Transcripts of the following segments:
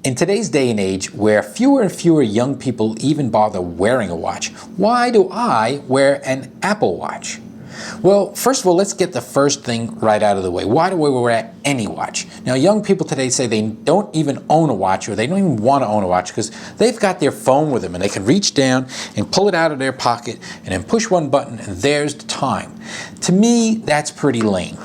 In today's day and age, where fewer and fewer young people even bother wearing a watch, why do I wear an Apple Watch? Well, first of all, let's get the first thing right out of the way. Why do we wear any watch? Now, young people today say they don't even own a watch, or they don't even want to own a watch because they've got their phone with them and they can reach down and pull it out of their pocket and then push one button and there's the time. To me, that's pretty lame.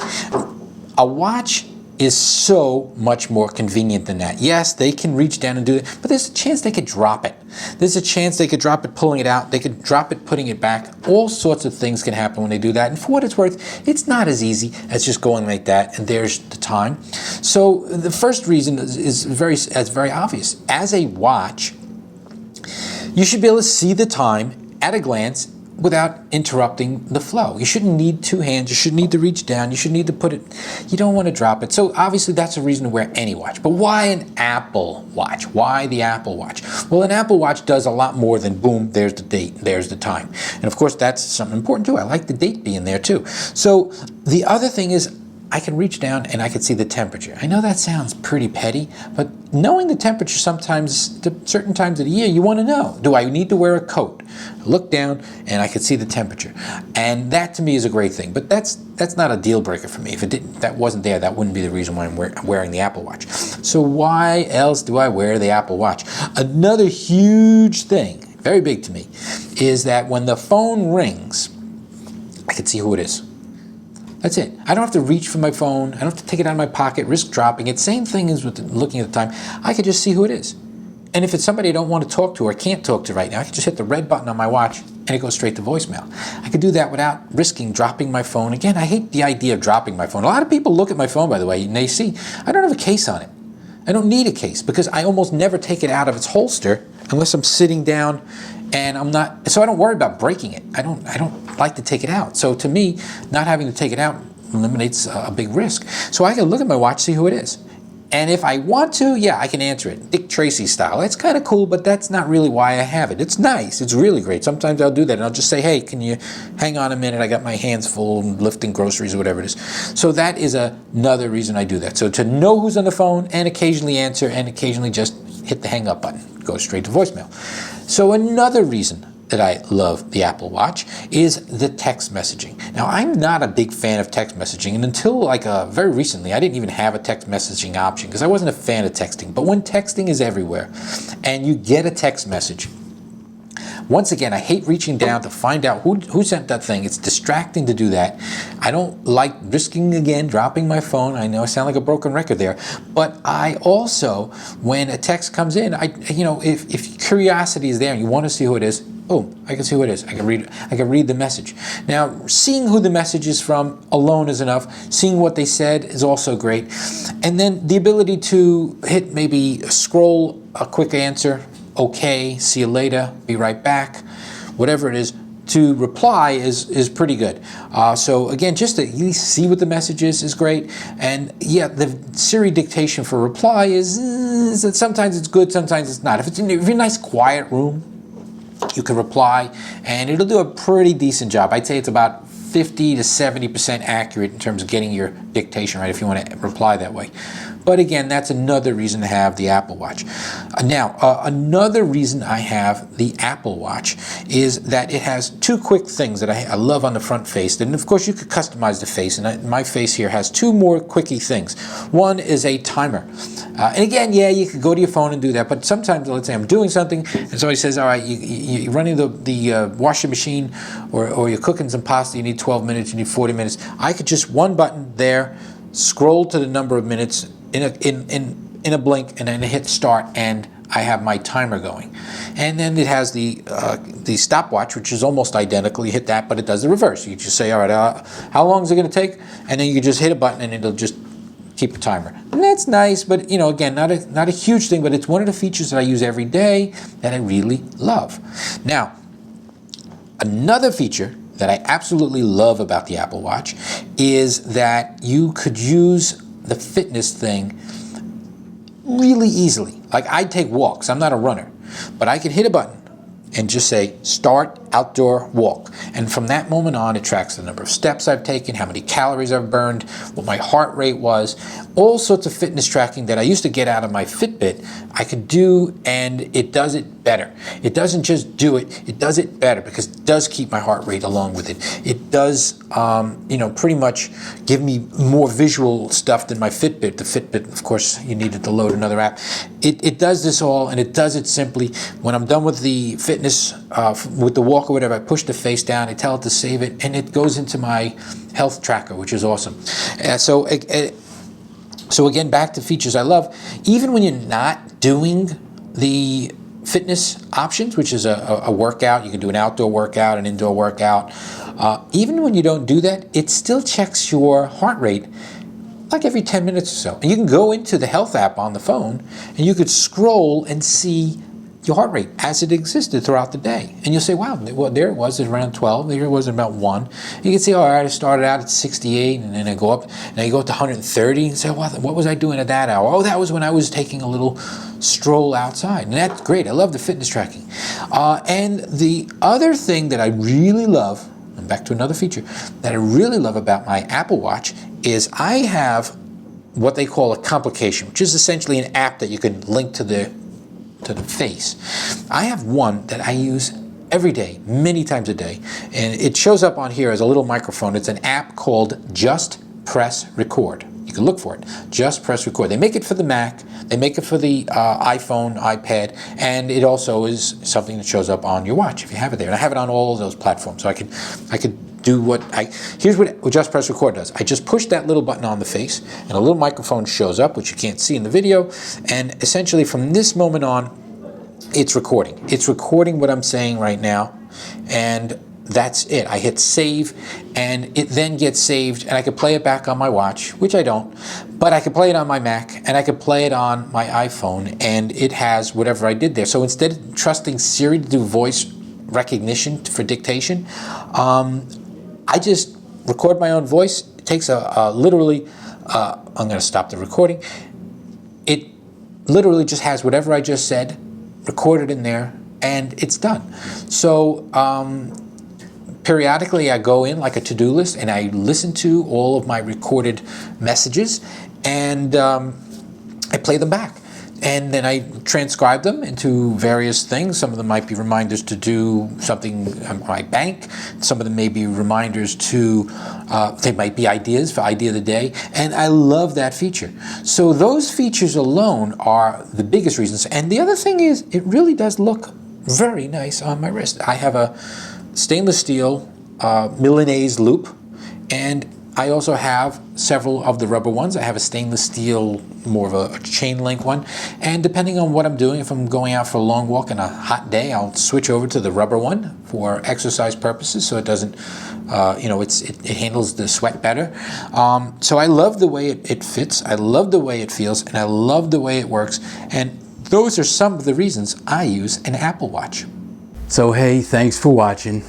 A watch is so much more convenient than that. Yes, they can reach down and do it, but there's a chance they could drop it. There's a chance they could drop it pulling it out. They could drop it putting it back. All sorts of things can happen when they do that. And for what it's worth, it's not as easy as just going like that and there's the time. So the first reason is very obvious. As a watch, you should be able to see the time at a glance without interrupting the flow. You shouldn't need two hands. You shouldn't need to reach down. You shouldn't need to put it, you don't want to drop it. So obviously that's a reason to wear any watch. But why an Apple Watch? Why the Apple Watch? Well, an Apple Watch does a lot more than boom, there's the date, there's the time. And of course that's something important too. I like the date being there too. So the other thing is I can reach down and I can see the temperature. I know that sounds pretty petty, but knowing the temperature sometimes, certain times of the year, you want to know. Do I need to wear a coat? I look down and I can see the temperature. And that to me is a great thing, but that's not a deal breaker for me. If that wasn't there, that wouldn't be the reason why I'm wearing the Apple Watch. So why else do I wear the Apple Watch? Another huge thing, very big to me, is that when the phone rings, I can see who it is. That's it. I don't have to reach for my phone. I don't have to take it out of my pocket, risk dropping it. Same thing as with looking at the time. I could just see who it is. And if it's somebody I don't want to talk to or can't talk to right now, I can just hit the red button on my watch and it goes straight to voicemail. I could do that without risking dropping my phone. Again, I hate the idea of dropping my phone. A lot of people look at my phone, by the way, and they see I don't have a case on it. I don't need a case because I almost never take it out of its holster unless I'm sitting down and I'm not, so I don't worry about breaking it. I don't like to take it out. So to me, not having to take it out eliminates a big risk. So I can look at my watch, see who it is. And if I want to, yeah, I can answer it, Dick Tracy style. That's kind of cool, but that's not really why I have it. It's nice, it's really great. Sometimes I'll do that and I'll just say, hey, can you hang on a minute? I got my hands full lifting groceries or whatever it is. So that is another reason I do that. So to know who's on the phone and occasionally answer and occasionally just hit the hang up button, go straight to voicemail. So another reason that I love the Apple Watch is the text messaging. Now, I'm not a big fan of text messaging, and until very recently, I didn't even have a text messaging option because I wasn't a fan of texting. But when texting is everywhere and you get a text message, once again, I hate reaching down to find out who sent that thing. It's distracting to do that. I don't like risking, again, dropping my phone. I know I sound like a broken record there. But I also, when a text comes in, if curiosity is there and you want to see who it is, boom, I can see who it is. I can read the message. Now, seeing who the message is from alone is enough. Seeing what they said is also great. And then the ability to hit maybe scroll a quick answer, okay, see you later, be right back, whatever it is, to reply is pretty good. So again, just to at least see what the message is great. And yeah, the Siri dictation for reply is that sometimes it's good, sometimes it's not. If you're in a nice quiet room, you can reply and it'll do a pretty decent job. I'd say it's about 50 to 70% accurate in terms of getting your dictation right if you want to reply that way. But again, that's another reason to have the Apple Watch. Now, another reason I have the Apple Watch is that it has two quick things that I love on the front face. And of course, you could customize the face. And my face here has two more quickie things. One is a timer. And again, yeah, you could go to your phone and do that. But sometimes, let's say I'm doing something and somebody says, all right, you're running the washing machine or you're cooking some pasta, you need 12 minutes, you need 40 minutes. I could just one button there, scroll to the number of minutes in a blink, and then hit start, and I have my timer going. And then it has the stopwatch, which is almost identical. You hit that, but it does the reverse. You just say, all right, how long is it going to take? And then you just hit a button, and it'll just keep a timer. And that's nice, but again, not a huge thing, but it's one of the features that I use every day that I really love. Now, another feature that I absolutely love about the Apple Watch is that you could use the fitness thing really easily. Like, I take walks. I'm not a runner, but I can hit a button and just say, start outdoor walk. And from that moment on, it tracks the number of steps I've taken, how many calories I've burned, what my heart rate was, all sorts of fitness tracking that I used to get out of my Fitbit, I could do, and it does it better. It doesn't just do it, it does it better, because it does keep my heart rate along with it. It does, pretty much give me more visual stuff than my Fitbit. The Fitbit, of course, you needed to load another app. It does this all, and it does it simply. When I'm done with the fitness, with the walk or whatever, I push the face down, I tell it to save it, and it goes into my health tracker, which is awesome. So again, back to features I love. Even when you're not doing the fitness options, which is a workout, you can do an outdoor workout, an indoor workout. Even when you don't do that, it still checks your heart rate like every 10 minutes or so. And you can go into the health app on the phone, and you could scroll and see your heart rate as it existed throughout the day. And you'll say, wow, well, there it was at around 12, there it was at about 1. You can see, all right, I started out at 68, and then I go up, and I go up to 130, and say, what was I doing at that hour? Oh, that was when I was taking a little stroll outside. And that's great, I love the fitness tracking. And the other thing that I really love, and back to another feature, that I really love about my Apple Watch is I have what they call a complication, which is essentially an app that you can link to the face. I have one that I use every day, many times a day, and it shows up on here as a little microphone. It's an app called Just Press Record. You can look for it, Just Press Record. They make it for the Mac, they make it for the iPhone, iPad, and it also is something that shows up on your watch if you have it there. And I have it on all of those platforms, so I could do here's what Just Press Record does. I just push that little button on the face, and a little microphone shows up, which you can't see in the video, and essentially from this moment on, it's recording. It's recording what I'm saying right now, and that's it. I hit save, and it then gets saved, and I could play it back on my watch, which I don't, but I could play it on my Mac, and I could play it on my iPhone, and it has whatever I did there. So instead of trusting Siri to do voice recognition for dictation, I just record my own voice. It takes literally, I'm going to stop the recording. It literally just has whatever I just said, recorded in there, and it's done. So periodically I go in like a to-do list, and I listen to all of my recorded messages, and I play them back. And then I transcribe them into various things. Some of them might be reminders to do something on my bank. Some of them may be reminders to, they might be ideas for Idea of the Day. And I love that feature. So those features alone are the biggest reasons. And the other thing is, it really does look very nice on my wrist. I have a stainless steel Milanese loop, and I also have several of the rubber ones. I have a stainless steel, more of a chain link one. And depending on what I'm doing, if I'm going out for a long walk in a hot day, I'll switch over to the rubber one for exercise purposes, so it doesn't, it handles the sweat better. So I love the way it fits. I love the way it feels, and I love the way it works. And those are some of the reasons I use an Apple Watch. So hey, thanks for watching.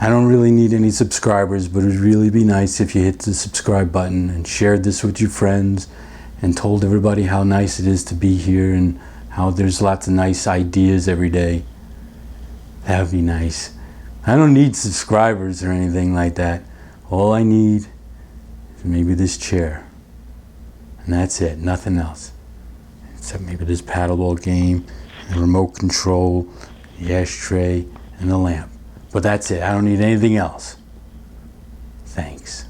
I don't really need any subscribers, but it would really be nice if you hit the subscribe button and shared this with your friends and told everybody how nice it is to be here and how there's lots of nice ideas every day. That would be nice. I don't need subscribers or anything like that. All I need is maybe this chair. And that's it, nothing else. Except maybe this paddleball game, the remote control, the ashtray, and the lamp. But that's it. I don't need anything else. Thanks.